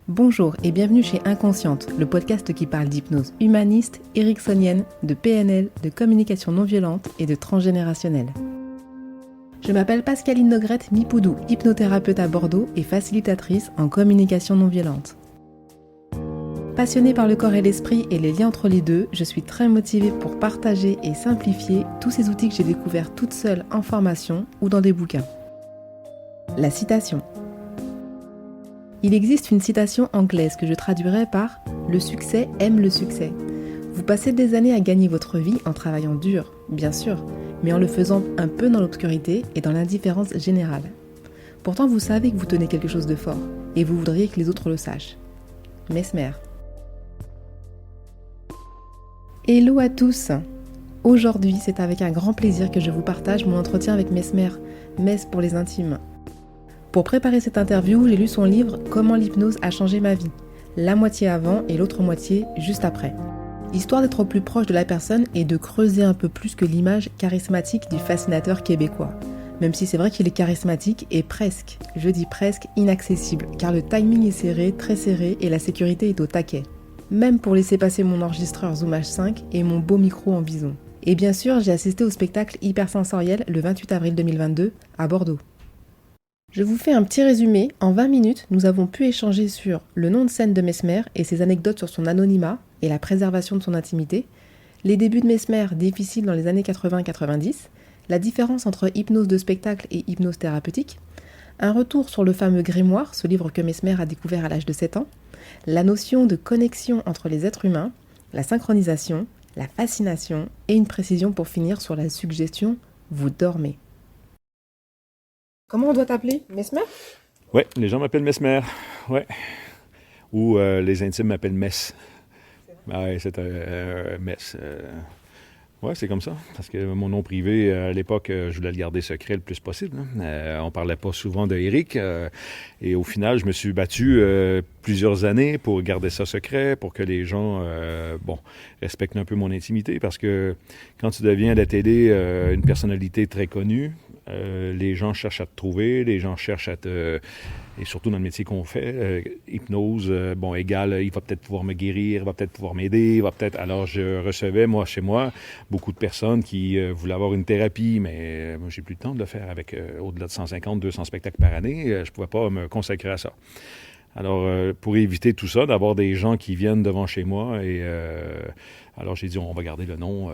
Bonjour et bienvenue chez Inconsciente, le podcast qui parle d'hypnose humaniste, ericksonienne, de PNL, de communication non violente et de transgénérationnelle. Je m'appelle Pascaline Nogrette Mipoudou, hypnothérapeute à Bordeaux et facilitatrice en communication non violente. Passionnée par le corps et l'esprit et les liens entre les deux, je suis très motivée pour partager et simplifier tous ces outils que j'ai découverts toute seule en formation ou dans des bouquins. La citation. Il existe une citation anglaise que je traduirais par « Le succès aime le succès ». Vous passez des années à gagner votre vie en travaillant dur, bien sûr, mais en le faisant un peu dans l'obscurité et dans l'indifférence générale. Pourtant, vous savez que vous tenez quelque chose de fort et vous voudriez que les autres le sachent. Mesmer. Hello à tous. Aujourd'hui, c'est avec un grand plaisir que je vous partage mon entretien avec Mesmer, Mess pour les intimes. Pour préparer cette interview, j'ai lu son livre « Comment l'hypnose a changé ma vie », la moitié avant et l'autre moitié juste après. Histoire d'être au plus proche de la personne et de creuser un peu plus que l'image charismatique du fascinateur québécois. Même si c'est vrai qu'il est charismatique et presque, je dis presque, inaccessible, car le timing est serré, très serré et la sécurité est au taquet. Même pour laisser passer mon enregistreur Zoom H5 et mon beau micro en bison. Et bien sûr, j'ai assisté au spectacle hypersensoriel le 28 avril 2022 à Bordeaux. Je vous fais un petit résumé. En 20 minutes, nous avons pu échanger sur le nom de scène de Mesmer et ses anecdotes sur son anonymat et la préservation de son intimité, les débuts de Mesmer difficiles dans les années 80-90, la différence entre hypnose de spectacle et hypnose thérapeutique, un retour sur le fameux grimoire, ce livre que Mesmer a découvert à l'âge de 7 ans, la notion de connexion entre les êtres humains, la synchronisation, la fascination et une précision pour finir sur la suggestion « vous dormez ». Comment on doit t'appeler? Mesmer? Oui, les gens m'appellent Mesmer, ouais. Ou les intimes m'appellent Mess. Ouais, c'est un Mess. Ouais, c'est comme ça. Parce que mon nom privé, à l'époque, je voulais le garder secret le plus possible. On parlait pas souvent de Eric. Et au final, je me suis battu plusieurs années pour garder ça secret, pour que les gens, respectent un peu mon intimité. Parce que quand tu deviens à la télé une personnalité très connue, les gens cherchent à te trouver, les gens cherchent à te... Et surtout dans le métier qu'on fait, hypnose, égale, il va peut-être pouvoir me guérir, il va peut-être pouvoir m'aider, il va peut-être... Alors, je recevais, moi, chez moi, beaucoup de personnes qui voulaient avoir une thérapie, mais moi, j'ai plus le temps de le faire avec au-delà de 150, 200 spectacles par année. Je pouvais pas me consacrer à ça. Alors, pour éviter tout ça, d'avoir des gens qui viennent devant chez moi, et alors j'ai dit, on va garder le nom...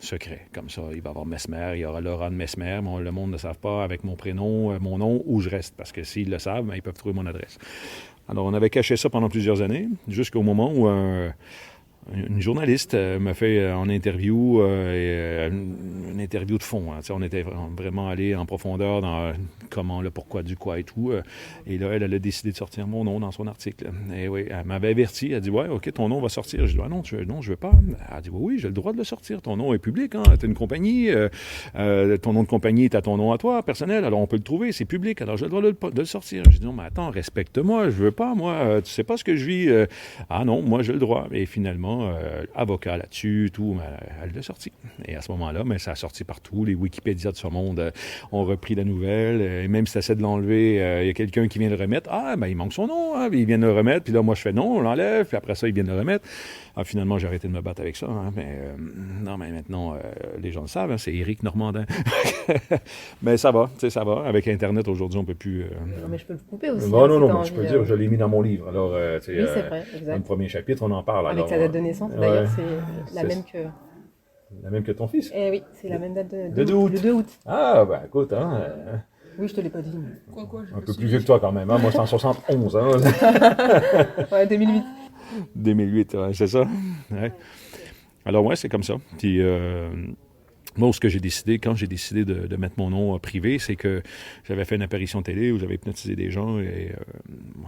secret. Comme ça, il va y avoir Mesmer, il y aura Laura de Mesmer, mais le monde ne le savent pas avec mon prénom, mon nom, où je reste. Parce que s'ils le savent, ils peuvent trouver mon adresse. Alors, on avait caché ça pendant plusieurs années, jusqu'au moment où une journaliste m'a fait en interview, une interview de fond. On était vraiment allé en profondeur dans comment, le pourquoi, du quoi et tout. Et là, elle a décidé de sortir mon nom dans son article. Et oui, elle m'avait averti. Elle a dit, ouais, OK, ton nom va sortir. Je dis, non, je veux pas. Elle a dit, oui, j'ai le droit de le sortir. Ton nom est public. T'es une compagnie. Ton nom de compagnie est à ton nom à toi, personnel. Alors, on peut le trouver. C'est public. Alors, j'ai le droit de le sortir. Je dis, non, mais attends, respecte-moi. Je veux pas, moi. Tu sais pas ce que je vis. Ah non, moi, j'ai le droit. Et finalement, avocat là-dessus, tout, elle l'a sorti. Et à ce moment-là, ça a sorti partout. Les Wikipédia de ce monde ont repris la nouvelle. Et même si tu essaies de l'enlever, il y a quelqu'un qui vient le remettre. Ah, il manque son nom. Il vient de le remettre. Puis là, moi, je fais non, on l'enlève. Puis après ça, il vient de le remettre. Alors, finalement, j'ai arrêté de me battre avec ça. Mais maintenant, les gens le savent. C'est Éric Normandin. Mais ça va, ça va. Avec Internet, aujourd'hui, on ne peut plus... Non, mais je peux le couper aussi. Non, je peux dire, je l'ai mis dans mon livre. Alors, oui, c'est vrai, exact. Dans le premier chapitre, on en parle. Avec alors, la date de naissance, d'ailleurs, c'est la même que... La même que ton fils? Eh oui, c'est la même date de le 2 août. Le 2 août. Ah, ben écoute, Oui, je te l'ai pas dit. Un peu plus vieux que toi quand même. Moi, c'est en 71. Ouais, 2008. 2008, ouais, c'est ça. Ouais. Alors, ouais, c'est comme ça. Puis... moi, ce que j'ai décidé, quand j'ai décidé de mettre mon nom privé, c'est que j'avais fait une apparition télé où j'avais hypnotisé des gens et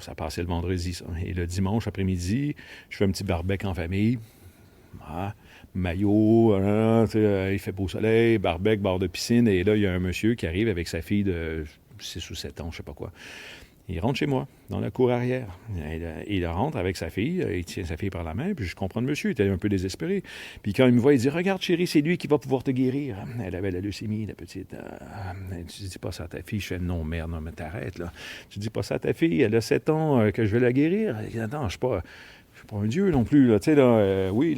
ça passait le vendredi, ça. Et le dimanche après-midi, je fais un petit barbecue en famille. Maillot, il fait beau soleil, barbecue, bord de piscine. Et là, il y a un monsieur qui arrive avec sa fille de 6 ou 7 ans, je sais pas quoi. Il rentre chez moi, dans la cour arrière. Il rentre avec sa fille, il tient sa fille par la main, puis je comprends le monsieur, il était un peu désespéré. Puis quand il me voit, il dit « Regarde chérie, c'est lui qui va pouvoir te guérir. » Elle avait la leucémie, la petite. Tu dis pas ça à ta fille. Je fais « Non, merde, non, mais t'arrêtes, là. Tu dis pas ça à ta fille, elle a 7 ans, que je vais la guérir. » Il dit « Attends, je suis pas un dieu non plus. Là. Tu sais, là, oui,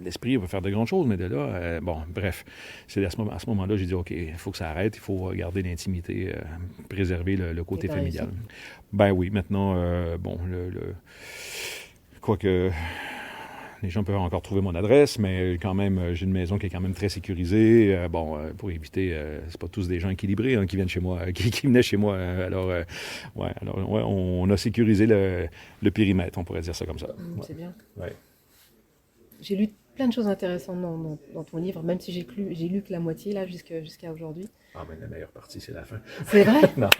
l'esprit va faire de grandes choses, mais de là, bon, bref. C'est à ce moment-là, j'ai dit, OK, il faut que ça arrête, il faut garder l'intimité, préserver le côté familial. Ben oui, maintenant, bon, quoique les gens peuvent encore trouver mon adresse, mais quand même, j'ai une maison qui est quand même très sécurisée. Pour éviter, c'est pas tous des gens équilibrés qui viennent chez moi, qui venaient chez moi. On a sécurisé le périmètre, on pourrait dire ça comme ça. C'est bien. Ouais. J'ai lu plein de choses intéressantes dans ton livre, même si j'ai lu que la moitié là jusqu'à aujourd'hui. Ah, mais la meilleure partie, c'est la fin. C'est vrai? Non.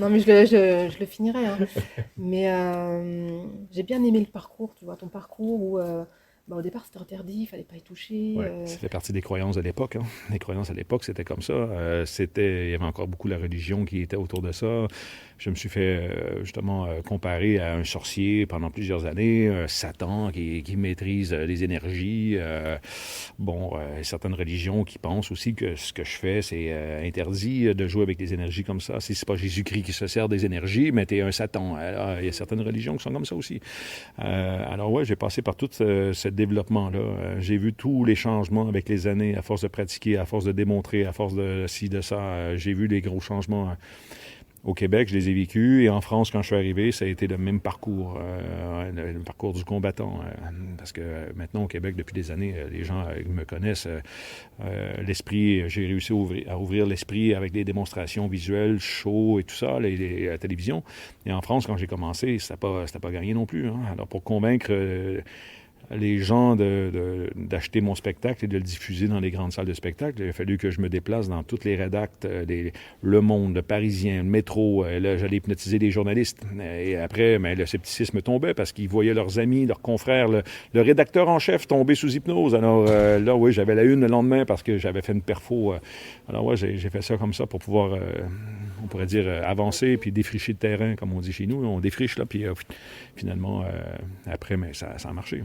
Non, mais je le finirai. Hein. Mais j'ai bien aimé le parcours, tu vois, ton parcours où au départ c'était interdit, il ne fallait pas y toucher. Ouais, ça fait partie des croyances de l'époque. Hein. Les croyances à l'époque, c'était comme ça. Il y avait encore beaucoup la religion qui était autour de ça. Je me suis fait justement comparer à un sorcier pendant plusieurs années, Satan qui maîtrise les énergies. Certaines religions qui pensent aussi que ce que je fais, c'est interdit de jouer avec des énergies comme ça. Si c'est pas Jésus-Christ qui se sert des énergies, mais t'es un Satan. Alors, il y a certaines religions qui sont comme ça aussi. J'ai passé par tout ce développement-là. J'ai vu tous les changements avec les années, à force de pratiquer, à force de démontrer, à force de ci, de ça. J'ai vu les gros changements. Au Québec, je les ai vécus. Et en France, quand je suis arrivé, ça a été le même parcours, le parcours du combattant. Parce que maintenant, au Québec, depuis des années, les gens me connaissent. L'esprit, j'ai réussi à ouvrir l'esprit avec des démonstrations visuelles, shows et tout ça, la télévision. Et en France, quand j'ai commencé, c'était pas gagné non plus. Hein. Alors, pour convaincre les gens d'acheter mon spectacle et de le diffuser dans les grandes salles de spectacle. Il a fallu que je me déplace dans toutes les rédactes, Le Monde, Le Parisien, le Métro. Là, j'allais hypnotiser des journalistes. Et après, le scepticisme tombait parce qu'ils voyaient leurs amis, leurs confrères, le rédacteur en chef tomber sous hypnose. Alors là, oui, j'avais la une le lendemain parce que j'avais fait une perfo. Alors ouais, j'ai fait ça comme ça pour pouvoir, on pourrait dire, avancer puis défricher le terrain, comme on dit chez nous. On défriche, là, puis finalement, après, mais ça a marché.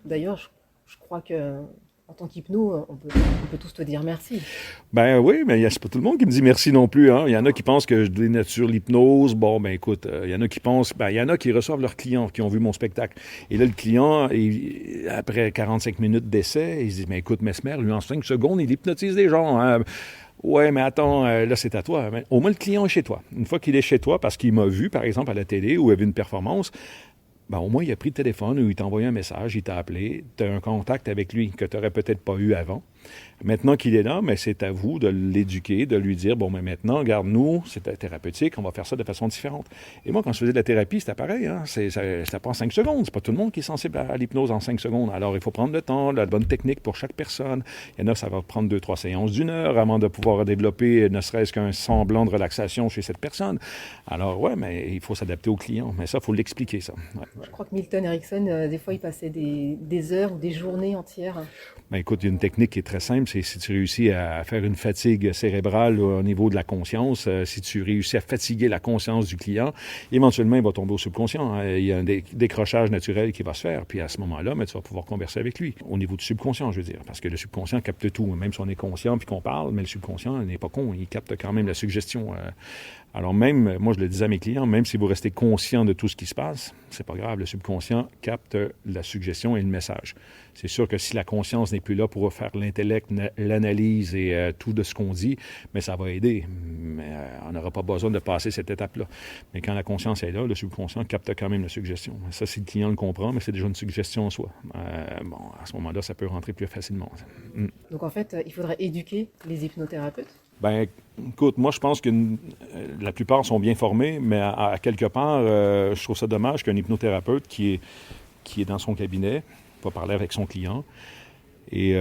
D'ailleurs, je crois que en tant qu'hypno, on peut tous te dire merci. Ben oui, mais c'est pas tout le monde qui me dit merci non plus. Hein. Il y en a qui pensent que je dénature l'hypnose. Bon, ben écoute, il y en a qui pensent... il y en a qui reçoivent leurs clients qui ont vu mon spectacle. Et là, le client, après 45 minutes d'essai, il se dit, mais écoute, Mesmer, lui, en 5 secondes, il hypnotise des gens. Hein. Ouais, mais attends, là, c'est à toi. Mais au moins, le client est chez toi. Une fois qu'il est chez toi, parce qu'il m'a vu, par exemple, à la télé, ou il a vu une performance... au moins, il a pris le téléphone ou il t'a envoyé un message, il t'a appelé, tu as un contact avec lui que tu n'aurais peut-être pas eu avant. Maintenant qu'il est là, mais c'est à vous de l'éduquer, de lui dire, mais maintenant, regarde, nous, c'est thérapeutique, on va faire ça de façon différente. Et moi, quand je faisais de la thérapie, c'était pareil, hein? Ça prend 5 secondes. C'est pas tout le monde qui est sensible à l'hypnose en 5 secondes. Alors, il faut prendre le temps, la bonne technique pour chaque personne. Il y en a, ça va prendre 2-3 séances d'1 heure avant de pouvoir développer ne serait-ce qu'un semblant de relaxation chez cette personne. Alors, ouais, mais il faut s'adapter au client. Mais ça, il faut l'expliquer, ça. Ouais. Je crois que Milton Erickson, des fois, il passait des heures ou des journées entières. Écoute, il y a une technique qui est très simple, c'est si tu réussis à faire une fatigue cérébrale au niveau de la conscience, si tu réussis à fatiguer la conscience du client, éventuellement, il va tomber au subconscient. Hein. Il y a un décrochage naturel qui va se faire, puis à ce moment-là, tu vas pouvoir converser avec lui, au niveau du subconscient, je veux dire, parce que le subconscient capte tout, même si on est conscient puis qu'on parle, mais le subconscient n'est pas con, il capte quand même la suggestion. Alors même, moi je le disais à mes clients, même si vous restez conscient de tout ce qui se passe, c'est pas grave, le subconscient capte la suggestion et le message. C'est sûr que si la conscience n'est plus là pour faire l'intellect, l'analyse et tout de ce qu'on dit, mais ça va aider. Mais on n'aura pas besoin de passer cette étape-là. Mais quand la conscience est là, le subconscient capte quand même la suggestion. Ça, si le client le comprend, mais c'est déjà une suggestion en soi. À ce moment-là, ça peut rentrer plus facilement. Donc en fait, il faudrait éduquer les hypnothérapeutes? Écoute, moi, je pense que la plupart sont bien formés, mais à quelque part, je trouve ça dommage qu'un hypnothérapeute qui est dans son cabinet va parler avec son client et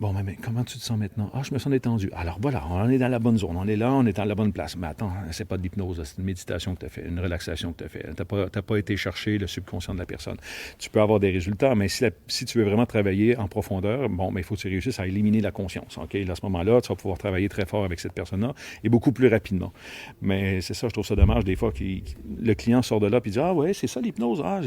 Bon, mais comment tu te sens maintenant? Ah, je me sens détendu. Alors voilà, on est dans la bonne zone. On est là, on est dans la bonne place. Mais attends, c'est pas de l'hypnose, c'est une méditation que tu as fait, une relaxation que tu as fait. T'as pas été chercher le subconscient de la personne. Tu peux avoir des résultats, mais si tu veux vraiment travailler en profondeur, bon, mais il faut que tu réussisses à éliminer la conscience. OK? Là, à ce moment-là, tu vas pouvoir travailler très fort avec cette personne-là et beaucoup plus rapidement. Mais c'est ça, je trouve ça dommage des fois que le client sort de là et dit ah ouais, c'est ça l'hypnose. Ah,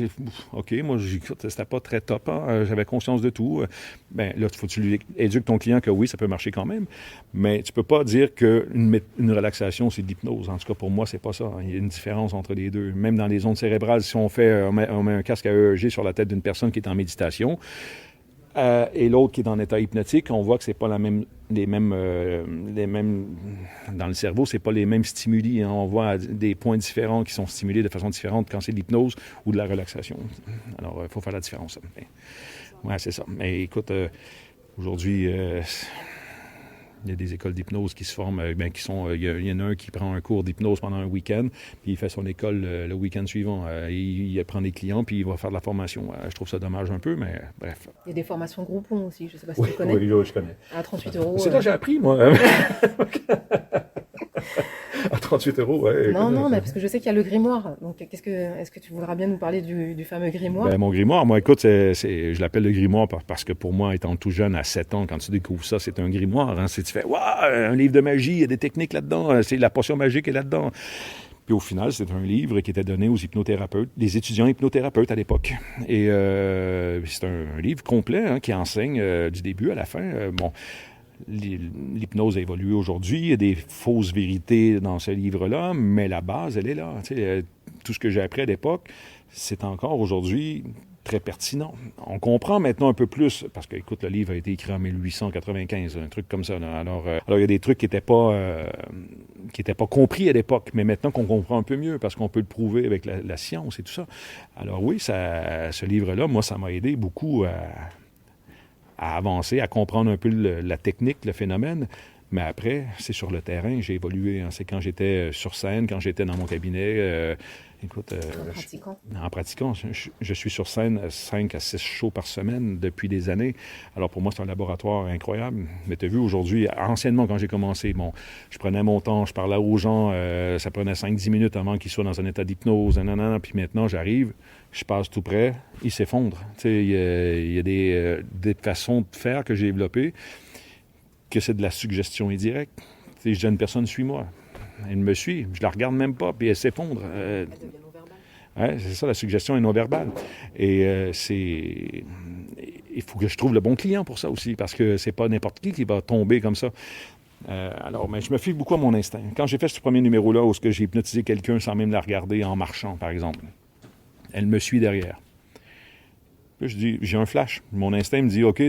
OK, moi, écoute, c'était pas très top. Hein? J'avais conscience de tout. Ben là, il faut que tu lui éduques ton client que oui, ça peut marcher quand même, mais tu peux pas dire qu'une relaxation, c'est de l'hypnose. En tout cas, pour moi, c'est pas ça. Il y a une différence entre les deux. Même dans les ondes cérébrales, si on met un casque à EEG sur la tête d'une personne qui est en méditation et l'autre qui est en état hypnotique, on voit que c'est pas les mêmes dans le cerveau, c'est pas les mêmes stimuli. Hein. On voit des points différents qui sont stimulés de façon différente quand c'est de l'hypnose ou de la relaxation. Alors, il faut faire la différence. Oui, c'est ça. Mais écoute, aujourd'hui, il y a des écoles d'hypnose qui se forment, il y en a un qui prend un cours d'hypnose pendant un week-end, puis il fait son école le week-end suivant. Il prend des clients, puis il va faire de la formation. Je trouve ça dommage un peu, mais bref. Il y a des formations Groupon aussi, je ne sais pas si tu connais. Oui, je connais. À 38 €. C'est là que j'ai appris, moi. À 38 €, oui. Non, mais parce que je sais qu'il y a le grimoire. Donc, est-ce que tu voudras bien nous parler du fameux grimoire? Ben, mon grimoire, moi, écoute, je l'appelle le grimoire parce que pour moi, étant tout jeune, à 7 ans, quand tu découvres ça, c'est un grimoire. Hein, tu fais, waouh, un livre de magie, il y a des techniques là-dedans, c'est la potion magique est là-dedans. Puis au final, c'est un livre qui était donné aux hypnothérapeutes, des étudiants hypnothérapeutes à l'époque. Et c'est un livre complet hein, qui enseigne du début à la fin. L'hypnose a évolué aujourd'hui, il y a des fausses vérités dans ce livre-là, mais la base, elle est là. Tout ce que j'ai appris à l'époque, c'est encore aujourd'hui très pertinent. On comprend maintenant un peu plus, parce que, écoute, le livre a été écrit en 1895, un truc comme ça. Là. Alors, il y a des trucs qui n'étaient pas compris à l'époque, mais maintenant qu'on comprend un peu mieux, parce qu'on peut le prouver avec la science et tout ça. Alors oui, ce livre-là, moi, ça m'a aidé beaucoup à avancer, à comprendre un peu la technique, le phénomène. Mais après, c'est sur le terrain, j'ai évolué. Hein. C'est quand j'étais sur scène, quand j'étais dans mon cabinet. En pratiquant. Je suis sur scène 5 à 6 shows par semaine depuis des années. Alors pour moi, c'est un laboratoire incroyable. Mais tu as vu, aujourd'hui, anciennement, quand j'ai commencé, je prenais mon temps, je parlais aux gens, ça prenait 5-10 minutes avant qu'ils soient dans un état d'hypnose, puis maintenant, j'arrive, je passe tout près, ils s'effondrent. Il y a des façons de faire que j'ai développées que c'est de la suggestion indirecte. Je dis à une personne, suis-moi. Elle me suit, je la regarde même pas, puis elle s'effondre. Elle devient non-verbale. Ouais, c'est ça, la suggestion est non-verbale. Et il faut que je trouve le bon client pour ça aussi, parce que c'est pas n'importe qui va tomber comme ça. Mais je me fie beaucoup à mon instinct. Quand j'ai fait ce premier numéro-là, où j'ai hypnotisé quelqu'un sans même la regarder en marchant, par exemple, elle me suit derrière. Puis je dis, j'ai un flash. Mon instinct me dit, OK,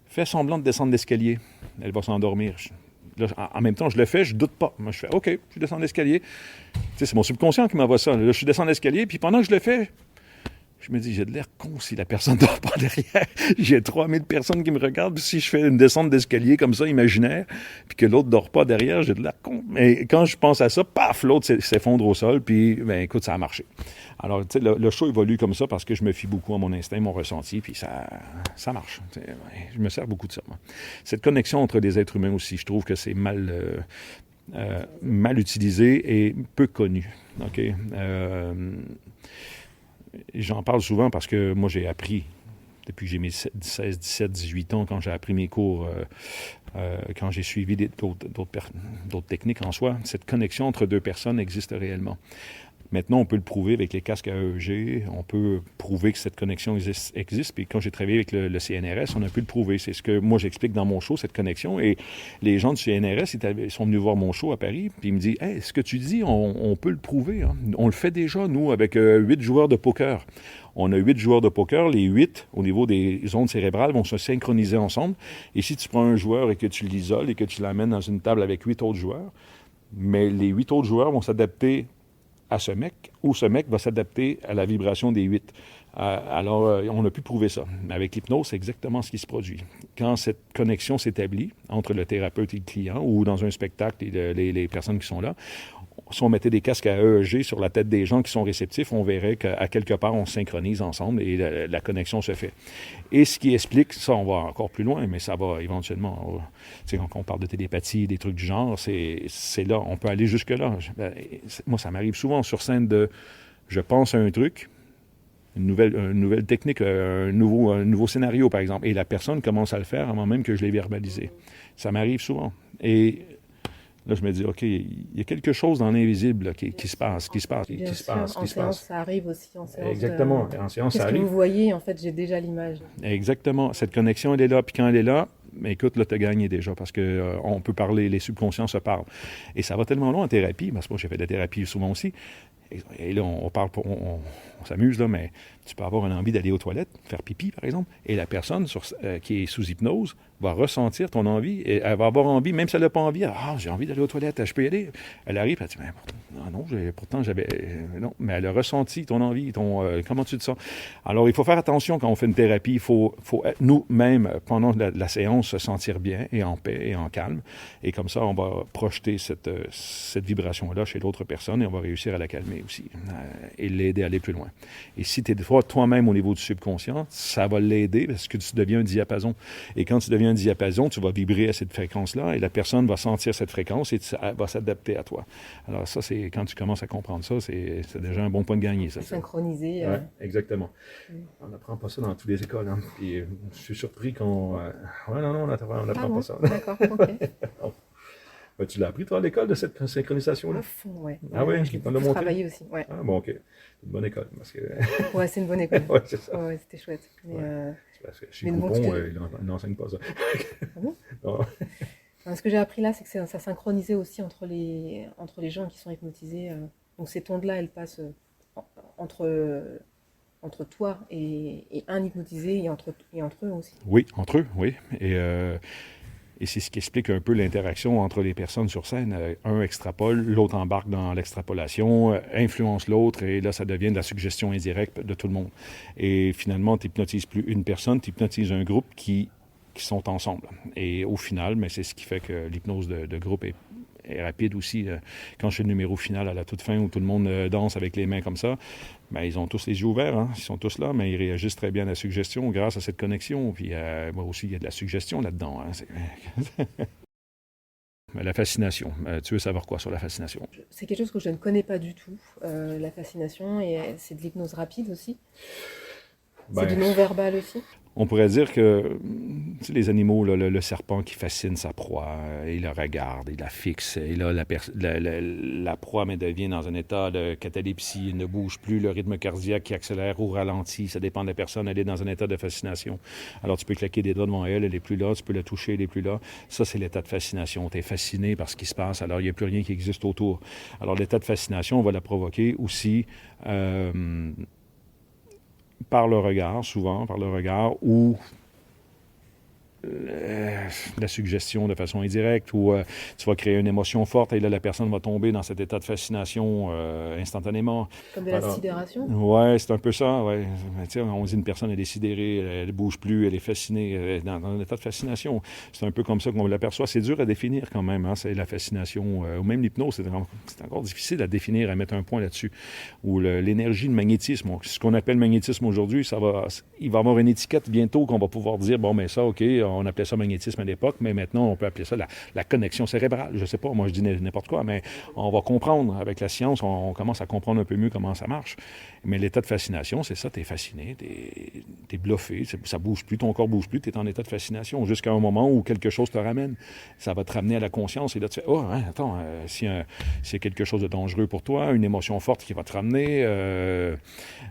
fais semblant de descendre l'escalier. Elle va s'endormir. Là, en même temps, je le fais, je doute pas. Moi, je fais, OK, je descends l'escalier. C'est mon subconscient qui m'envoie ça. Là, je descends l'escalier, puis pendant que je le fais, je me dis, j'ai de l'air con si la personne ne dort pas derrière. J'ai 3000 personnes qui me regardent. Puis si je fais une descente d'escalier comme ça, imaginaire, puis que l'autre ne dort pas derrière, j'ai de l'air con. Mais quand je pense à ça, paf, l'autre s'effondre au sol, puis écoute, ça a marché. Alors, tu sais, le show évolue comme ça parce que je me fie beaucoup à mon instinct, mon ressenti, puis ça marche. Je me sers beaucoup de ça, moi. Cette connexion entre des êtres humains aussi, je trouve que c'est mal utilisé et peu connu. OK? J'en parle souvent parce que moi, j'ai appris, depuis que j'ai mes 16, 17, 18 ans, quand j'ai appris mes cours, quand j'ai suivi d'autres techniques en soi, cette connexion entre deux personnes existe réellement. Maintenant, on peut le prouver avec les casques à EEG, on peut prouver que cette connexion existe. Puis quand j'ai travaillé avec le CNRS, on a pu le prouver. C'est ce que moi j'explique dans mon show, cette connexion. Et les gens du CNRS, ils sont venus voir mon show à Paris, puis ils me disent « Hey, ce que tu dis, on peut le prouver. Hein. On le fait déjà, nous, avec 8 joueurs de poker. On a 8 joueurs de poker. Les 8, au niveau des ondes cérébrales, vont se synchroniser ensemble. Et si tu prends un joueur et que tu l'isoles et que tu l'amènes dans une table avec 8 autres joueurs, mais les 8 autres joueurs vont s'adapter à ce mec, ou ce mec va s'adapter à la vibration des 8. On a pu prouver ça. Mais avec l'hypnose, c'est exactement ce qui se produit. Quand cette connexion s'établit entre le thérapeute et le client, ou dans un spectacle, les personnes qui sont là, si on mettait des casques à EEG sur la tête des gens qui sont réceptifs, on verrait qu'à quelque part, on se synchronise ensemble et la connexion se fait. Et ce qui explique, ça, on va encore plus loin, mais ça va éventuellement, quand on parle de télépathie, des trucs du genre, c'est là, on peut aller jusque-là. Moi, ça m'arrive souvent sur scène je pense à un truc, une nouvelle technique, un nouveau scénario, par exemple, et la personne commence à le faire avant même que je l'ai verbalisé. Ça m'arrive souvent. Et là, je me dis, OK, il y a quelque chose dans l'invisible qui se passe. En séance, ça arrive aussi. En séance, exactement. En séance, ça arrive. Qu'est-ce que vous voyez? En fait, j'ai déjà l'image. Exactement. Cette connexion, elle est là. Puis quand elle est là, mais écoute, là, tu as gagné déjà parce qu'on peut parler, les subconscients se parlent. Et ça va tellement loin en thérapie, parce que moi, j'ai fait de la thérapie souvent aussi. Et là, on parle, on s'amuse, là, mais tu peux avoir une envie d'aller aux toilettes, faire pipi, par exemple, et la personne qui est sous hypnose va ressentir ton envie, et elle va avoir envie, même si elle n'a pas envie, j'ai envie d'aller aux toilettes, je peux y aller. Elle arrive, elle dit, pourtant j'avais... non, mais elle a ressenti ton envie, comment tu te sens. Alors, il faut faire attention quand on fait une thérapie, il faut nous-mêmes, pendant la séance, se sentir bien et en paix et en calme, et comme ça, on va projeter cette vibration-là chez l'autre personne, et on va réussir à la calmer aussi, et l'aider à aller plus loin. Et si tu es toi-même au niveau du subconscient, ça va l'aider parce que tu deviens un diapason. Et quand tu deviens un diapason, tu vas vibrer à cette fréquence-là et la personne va sentir cette fréquence et elle va s'adapter à toi. Alors ça, c'est quand tu commences à comprendre ça, c'est déjà un bon point de gagner. Ça. Synchroniser. Ouais, exactement. On n'apprend pas ça dans toutes les écoles. Hein. Puis, je suis surpris qu'on... non, on n'apprend pas ça. D'accord, OK. Tu l'as appris, toi, à l'école, de cette synchronisation-là? À fond, oui. Ah oui, je l'ai beaucoup travaillé aussi. Ouais. Ah bon, OK. C'est une bonne école. Parce que... ouais, c'est une bonne école. ouais, c'est ça. Ouais, c'était chouette. Mais, c'est parce que chez Coupon, il n'enseigne pas ça. Ah bon? Non. Ce que j'ai appris là, c'est que ça synchronisait aussi entre les gens qui sont hypnotisés. Donc ces ondes-là, elles passent entre toi et un hypnotisé et entre eux aussi. Oui, entre eux, oui. Et c'est ce qui explique un peu l'interaction entre les personnes sur scène. Un extrapole, l'autre embarque dans l'extrapolation, influence l'autre, et là, ça devient de la suggestion indirecte de tout le monde. Et finalement, tu n'hypnotises plus une personne, tu hypnotises un groupe qui sont ensemble. Et au final, mais c'est ce qui fait que l'hypnose de groupe est rapide aussi. Quand je fais le numéro final à la toute fin où tout le monde danse avec les mains comme ça, ben, ils ont tous les yeux ouverts, hein? Ils sont tous là, mais ils réagissent très bien à la suggestion grâce à cette connexion. Puis moi aussi, il y a de la suggestion là-dedans. Hein? La fascination. Tu veux savoir quoi sur la fascination? C'est quelque chose que je ne connais pas du tout, la fascination, et c'est de l'hypnose rapide aussi. C'est du non-verbal aussi. On pourrait dire que les animaux, là, le serpent qui fascine sa proie, il la regarde, il la fixe, et là, la proie devient dans un état de catalepsie, il ne bouge plus, le rythme cardiaque qui accélère ou ralentit, ça dépend de la personne, elle est dans un état de fascination. Alors tu peux claquer des doigts devant elle est plus là, tu peux la toucher, elle est plus là. Ça, c'est l'état de fascination. Tu es fasciné par ce qui se passe, alors il n'y a plus rien qui existe autour. Alors l'état de fascination, on va la provoquer aussi... par le regard, souvent, ou la suggestion de façon indirecte, ou tu vas créer une émotion forte et là, la personne va tomber dans cet état de fascination instantanément. Comme de la sidération? Oui, c'est un peu ça. Ouais. On dit une personne, elle est sidérée, elle ne bouge plus, elle est fascinée, elle est dans un état de fascination. C'est un peu comme ça qu'on l'aperçoit. C'est dur à définir quand même, hein, c'est la fascination. Ou même l'hypnose, c'est encore difficile à définir, à mettre un point là-dessus. Ou l'énergie, le magnétisme. Ce qu'on appelle magnétisme aujourd'hui, il va y avoir une étiquette bientôt qu'on va pouvoir dire, bon, mais ça, OK, on appelait ça magnétisme à l'époque, mais maintenant, on peut appeler ça la connexion cérébrale. Je ne sais pas, moi, je dis n'importe quoi, mais on va comprendre. Avec la science, on commence à comprendre un peu mieux comment ça marche. Mais l'état de fascination, c'est ça, tu es fasciné, tu es bluffé, ça bouge plus, ton corps bouge plus, tu es en état de fascination jusqu'à un moment où quelque chose te ramène. Ça va te ramener à la conscience et là, tu fais, attends, s'il y a quelque chose de dangereux pour toi, une émotion forte qui va te ramener,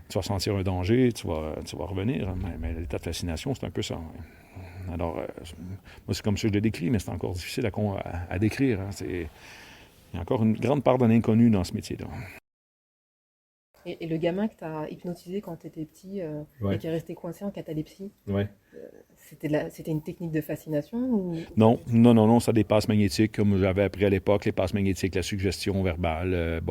tu vas sentir un danger, tu vas revenir. Mais l'état de fascination, c'est un peu ça. Alors, moi, c'est comme ça que je le décris, mais c'est encore difficile à décrire. Hein. Il y a encore une grande part d'un inconnu dans ce métier-là. Et le gamin que tu as hypnotisé quand tu étais petit Ouais. et qui est resté coincé en catalepsie, Ouais. c'était une technique de fascination ou... Non, ça des passes magnétiques, comme j'avais appris à l'époque, les passes magnétiques, la suggestion verbale.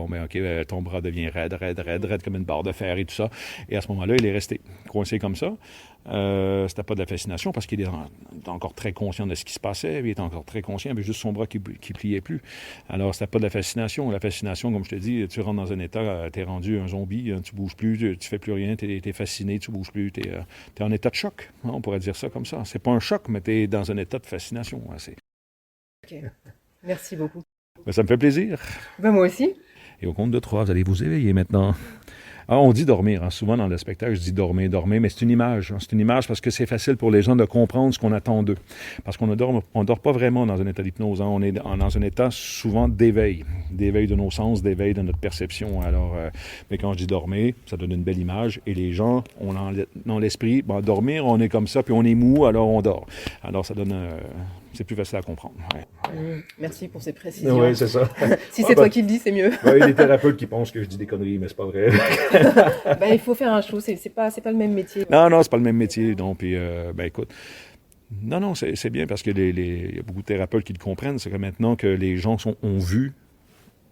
Ton bras devient raide comme une barre de fer et tout ça. Et à ce moment-là, il est resté coincé comme ça. C'était pas de la fascination parce qu'il était encore très conscient de ce qui se passait. Il était encore très conscient, mais juste son bras qui pliait plus. Alors, c'était pas de la fascination. La fascination, comme je te dis, tu rentres dans un état, t'es rendu un zombie, tu bouges plus, tu fais plus rien, t'es fasciné, tu bouges plus, t'es en état de choc. Hein, on pourrait dire ça comme ça. C'est pas un choc, mais t'es dans un état de fascination. Hein, Ok, merci beaucoup. ça me fait plaisir. Moi aussi. Et au compte de 3, vous allez vous éveiller maintenant. Ah, on dit dormir. Hein. Souvent dans le spectacle, je dis dormir, mais c'est une image. Hein. C'est une image parce que c'est facile pour les gens de comprendre ce qu'on attend d'eux. Parce qu'on ne dort pas vraiment dans un état d'hypnose. Hein. On est dans un état souvent d'éveil de nos sens, d'éveil de notre perception. Alors, mais quand je dis dormir, ça donne une belle image. Et les gens, on a dans l'esprit, dormir, on est comme ça, puis on est mou, alors on dort. Alors, ça donne... c'est plus facile à comprendre. Ouais. Merci pour ces précisions. Oui, c'est ça. Si c'est toi qui le dis, c'est mieux. Il y a des thérapeutes qui pensent que je dis des conneries, mais c'est pas vrai. Il faut faire un show, c'est pas le même métier. Non, c'est pas le même métier. Donc, puis, écoute, non, c'est bien parce que il y a beaucoup de thérapeutes qui le comprennent. C'est que maintenant que les gens ont vu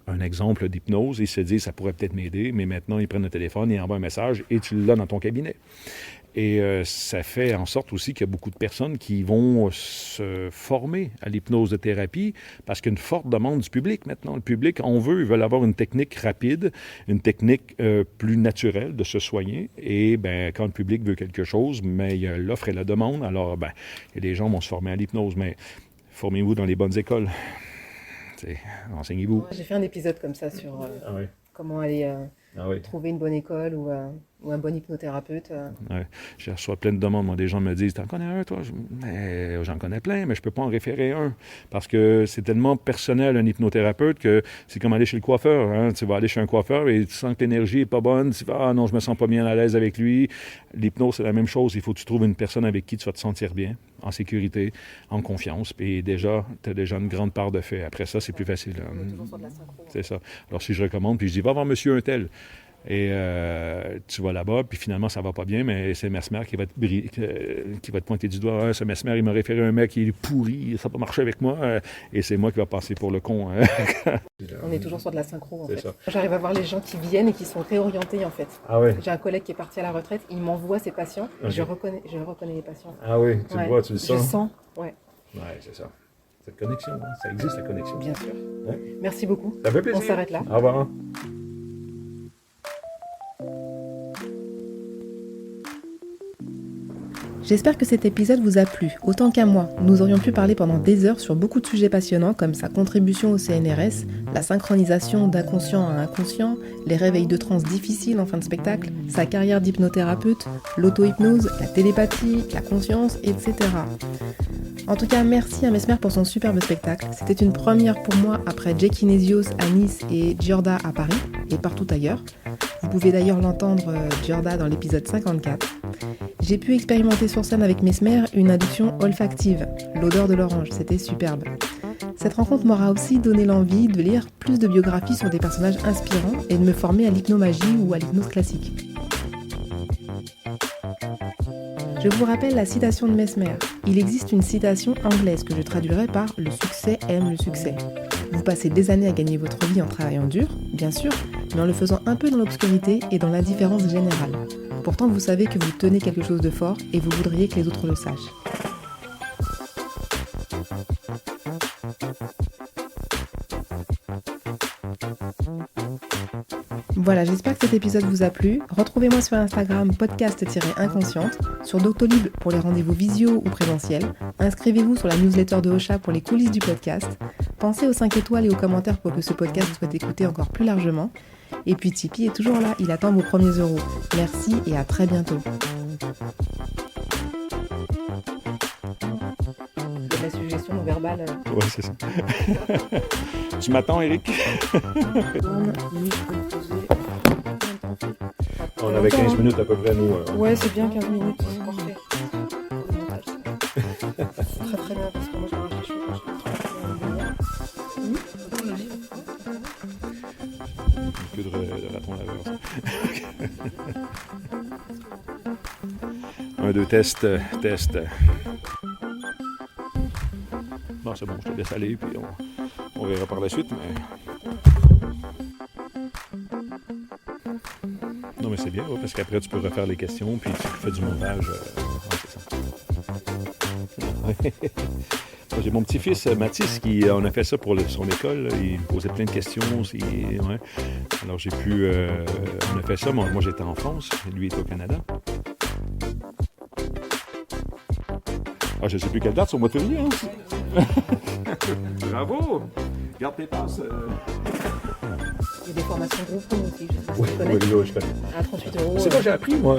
un exemple d'hypnose, ils se disent ça pourrait peut-être m'aider, mais maintenant ils prennent le téléphone, ils envoient un message et tu l'as dans ton cabinet. Et ça fait en sorte aussi qu'il y a beaucoup de personnes qui vont se former à l'hypnose de thérapie parce qu'il y a une forte demande du public maintenant. Le public, ils veulent avoir une technique rapide, une technique plus naturelle de se soigner. Et quand le public veut quelque chose, mais il y a l'offre et la demande, alors les gens vont se former à l'hypnose. Mais formez-vous dans les bonnes écoles. Enseignez-vous. J'ai fait un épisode comme ça sur comment aller trouver une bonne école ou un bon hypnothérapeute. Ouais. Je reçois plein de demandes. Moi, des gens me disent « T'en connais un, toi? » J'en connais plein, mais je ne peux pas en référer un. Parce que c'est tellement personnel, un hypnothérapeute, que c'est comme aller chez le coiffeur. Hein? Tu vas aller chez un coiffeur et tu sens que l'énergie n'est pas bonne. Tu vas « Ah non, je me sens pas bien à l'aise avec lui. » L'hypnose, c'est la même chose. Il faut que tu trouves une personne avec qui tu vas te sentir bien, en sécurité, en confiance. Puis déjà, tu as déjà une grande part de fait. Après ça, c'est plus facile. C'est ça. Alors, si je recommande, puis je dis « Va voir monsieur un tel. » Et tu vas là-bas, puis finalement, ça va pas bien, mais c'est Mesmer qui va te pointer du doigt. « Ce Mesmer, il m'a référé un mec, il est pourri, ça n'a pas marché avec moi. » Et c'est moi qui va passer pour le con. On est toujours sur de la synchro, en fait. Ça. J'arrive à voir les gens qui viennent et qui sont réorientés, en fait. Ah ouais. J'ai un collègue qui est parti à la retraite, il m'envoie ses patients, et je reconnais les patients. Ah oui, tu le vois, tu le sens. Je sens, ouais. Ouais, c'est ça. Cette connexion, hein? Ça existe, la connexion. Bien sûr. Ouais. Merci beaucoup. Ça fait plaisir. On s'arrête là. Au revoir. J'espère que cet épisode vous a plu, autant qu'à moi. Nous aurions pu parler pendant des heures sur beaucoup de sujets passionnants comme sa contribution au CNRS, la synchronisation d'inconscient à inconscient, les réveils de transe difficiles en fin de spectacle, sa carrière d'hypnothérapeute, l'auto-hypnose, la télépathie, la conscience, etc. En tout cas, merci à Mesmer pour son superbe spectacle. C'était une première pour moi après Jake Inésios à Nice et Giorda à Paris et partout ailleurs. Vous pouvez d'ailleurs l'entendre, Giorda, dans l'épisode 54. J'ai pu expérimenter sur scène avec Mesmer une adduction olfactive, l'odeur de l'orange, c'était superbe. Cette rencontre m'aura aussi donné l'envie de lire plus de biographies sur des personnages inspirants et de me former à l'hypnomagie ou à l'hypnose classique. Je vous rappelle la citation de Mesmer. Il existe une citation anglaise que je traduirai par « Le succès aime le succès ». Vous passez des années à gagner votre vie en travaillant dur, bien sûr, mais en le faisant un peu dans l'obscurité et dans l'indifférence générale. Pourtant, vous savez que vous tenez quelque chose de fort et vous voudriez que les autres le sachent. Voilà, j'espère que cet épisode vous a plu. Retrouvez-moi sur Instagram podcast-inconsciente, sur Doctolib pour les rendez-vous visio ou présentiels. Inscrivez-vous sur la newsletter de Ocha pour les coulisses du podcast. Pensez aux 5 étoiles et aux commentaires pour que ce podcast soit écouté encore plus largement. Et puis Tipeee est toujours là, il attend vos premiers euros. Merci et à très bientôt. C'est la suggestion non verbale. Ouais, c'est ça. Tu m'attends, Eric? On avait 15 minutes à peu près, nous. Ouais, c'est bien 15 minutes, c'est parfait. C'est très très bien parce que moi je vais chercher quand je vais queue de raton laveur, ça. 1, 2, test. Bon, c'est bon, je te laisse aller, puis on verra par la suite, mais... Non, mais c'est bien, ouais, parce qu'après, tu peux refaire les questions, puis tu fais du montage. Ouais, c'est ça. J'ai mon petit-fils Mathis on a fait ça pour son école. Là, il me posait plein de questions. Ouais. Alors j'ai pu... on a fait ça. Moi j'étais en France. Lui était au Canada. Ah, je ne sais plus quelle date, c'est au mois de février. Hein? Bravo! Garde tes passes. Il y a des formations groupes aussi. Oui, je connais. À 38 €. C'est quoi j'ai appris, moi.